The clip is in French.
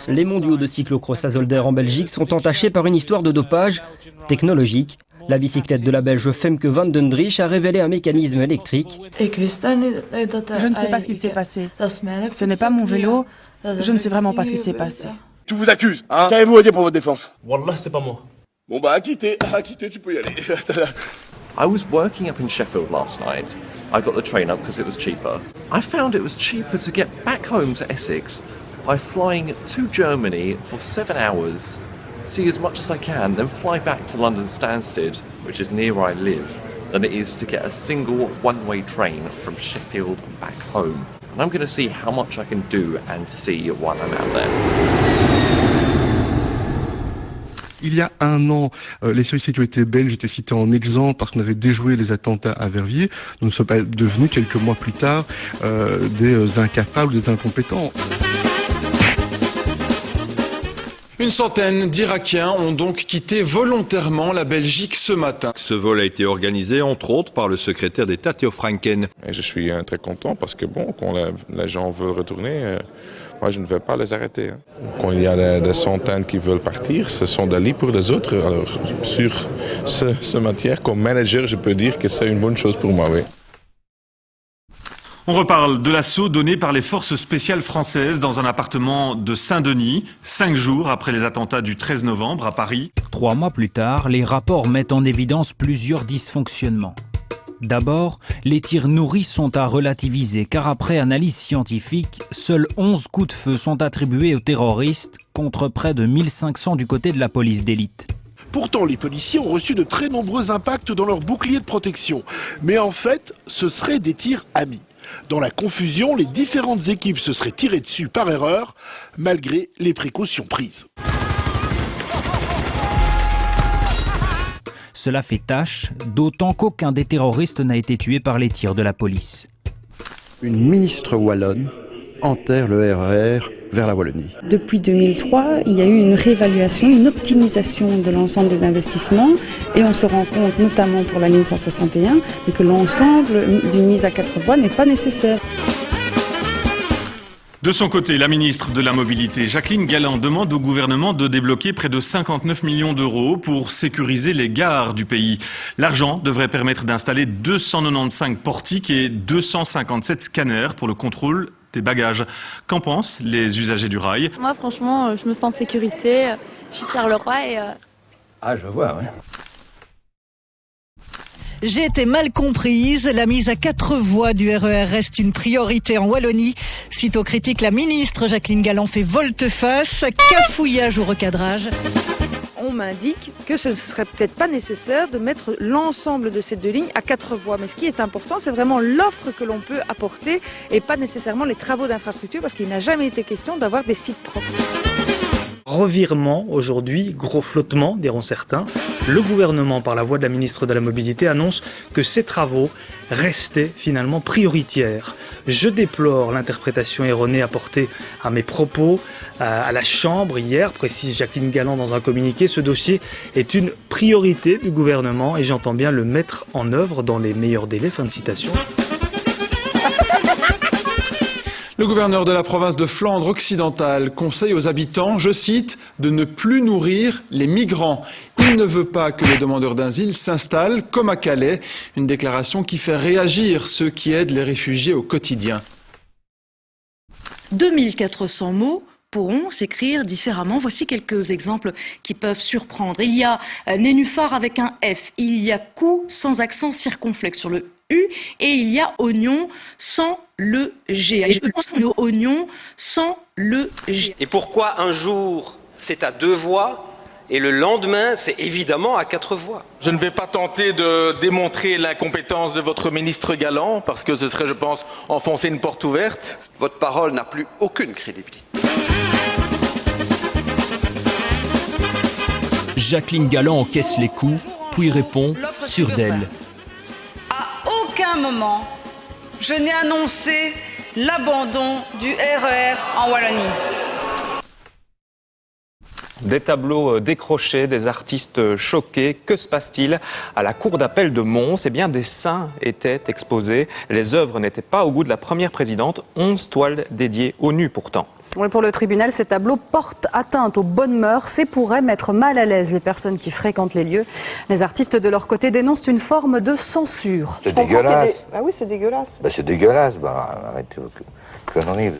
Les mondiaux de cyclocross à Zolder en Belgique sont entachés par une histoire de dopage technologique. La bicyclette de la Belge Femke van den Driesch a révélé un mécanisme électrique. Je ne sais pas ce qu'il s'est passé. Ce n'est pas mon vélo. Je ne sais vraiment pas ce qui s'est passé. Tu vous accuses, hein? Qu'avez-vous à dire pour votre défense? Wallah, c'est pas moi. Bon bah acquitté, tu peux y aller. I was working up in Sheffield last night. I got the train up because it was cheaper. I found it was cheaper to get back home to Essex by flying to Germany for 7 hours, see as much as I can, then fly back to London Stansted, which is near where I live, than it is to get a single one-way train from Sheffield back home. And I'm going to see how much I can do and see while I'm out there. Il y a un an, les services de sécurité belges étaient cités en exemple parce qu'on avait déjoué les attentats à Verviers. Nous ne sommes pas devenus quelques mois plus tard des incapables, des incompétents. Une centaine d'Irakiens ont donc quitté volontairement la Belgique ce matin. Ce vol a été organisé entre autres par le secrétaire d'État Theo Franken. Et je suis très content parce que bon, quand les gens veulent retourner, moi je ne vais pas les arrêter. Quand il y a des centaines qui veulent partir, ce sont des lits pour les autres. Alors sur ce matière, comme manager, je peux dire que c'est une bonne chose pour moi, oui. On reparle de l'assaut donné par les forces spéciales françaises dans un appartement de Saint-Denis, 5 jours après les attentats du 13 novembre à Paris. 3 mois plus tard, les rapports mettent en évidence plusieurs dysfonctionnements. D'abord, les tirs nourris sont à relativiser car après analyse scientifique, seuls 11 coups de feu sont attribués aux terroristes contre près de 1500 du côté de la police d'élite. Pourtant, les policiers ont reçu de très nombreux impacts dans leur bouclier de protection. Mais en fait, ce seraient des tirs amis. Dans la confusion, les différentes équipes se seraient tirées dessus par erreur, malgré les précautions prises. Cela fait tâche, d'autant qu'aucun des terroristes n'a été tué par les tirs de la police. Une ministre wallonne enterre le RER vers la Wallonie. Depuis 2003, il y a eu une réévaluation, une optimisation de l'ensemble des investissements et on se rend compte, notamment pour la ligne 161, que l'ensemble d'une mise à 4 voies n'est pas nécessaire. De son côté, la ministre de la Mobilité, Jacqueline Galland, demande au gouvernement de débloquer près de 59 millions d'euros pour sécuriser les gares du pays. L'argent devrait permettre d'installer 295 portiques et 257 scanners pour le contrôle des bagages. Qu'en pensent les usagers du rail? Moi, franchement, je me sens en sécurité. Je suis de Charleroi et... Ah, je vois, oui. J'ai été mal comprise. La mise à 4 voies du RER reste une priorité en Wallonie. Suite aux critiques, la ministre Jacqueline Galland fait volte-face. Cafouillage ou recadrage. On m'indique que ce ne serait peut-être pas nécessaire de mettre l'ensemble de ces 2 lignes à 4 voies. Mais ce qui est important, c'est vraiment l'offre que l'on peut apporter et pas nécessairement les travaux d'infrastructure parce qu'il n'a jamais été question d'avoir des sites propres. Revirement aujourd'hui, gros flottement, diront certains. Le gouvernement, par la voix de la ministre de la Mobilité, annonce que ces travaux restaient finalement prioritaires. Je déplore l'interprétation erronée apportée à mes propos à la Chambre hier, précise Jacqueline Galland dans un communiqué. Ce dossier est une priorité du gouvernement et j'entends bien le mettre en œuvre dans les meilleurs délais. Fin de citation. Le gouverneur de la province de Flandre occidentale conseille aux habitants, je cite, de ne plus nourrir les migrants. Il ne veut pas que les demandeurs d'asile s'installent comme à Calais, une déclaration qui fait réagir ceux qui aident les réfugiés au quotidien. 2400 mots pourront s'écrire différemment. Voici quelques exemples qui peuvent surprendre. Il y a nénuphar avec un F, il y a cou sans accent circonflexe sur le U et il y a oignon sans le G. Et je pense oignon sans le G. Et pourquoi un jour c'est à 2 voix et le lendemain c'est évidemment à 4 voix? Je ne vais pas tenter de démontrer l'incompétence de votre ministre Galland parce que ce serait, je pense, enfoncer une porte ouverte. Votre parole n'a plus aucune crédibilité. Jacqueline Galland encaisse les coups, puis répond sur d'elle. À aucun moment, je n'ai annoncé l'abandon du RER en Wallonie. Des tableaux décrochés, des artistes choqués. Que se passe-t-il à la cour d'appel de Mons? Eh bien, des saints étaient exposés. Les œuvres n'étaient pas au goût de la première présidente. 11 toiles dédiées aux nus pourtant. Oui, pour le tribunal, ces tableaux portent atteinte aux bonnes mœurs et pourraient mettre mal à l'aise les personnes qui fréquentent les lieux. Les artistes, de leur côté, dénoncent une forme de censure. C'est dégueulasse. Ah oui, c'est dégueulasse. C'est dégueulasse. Arrêtez vos conneries.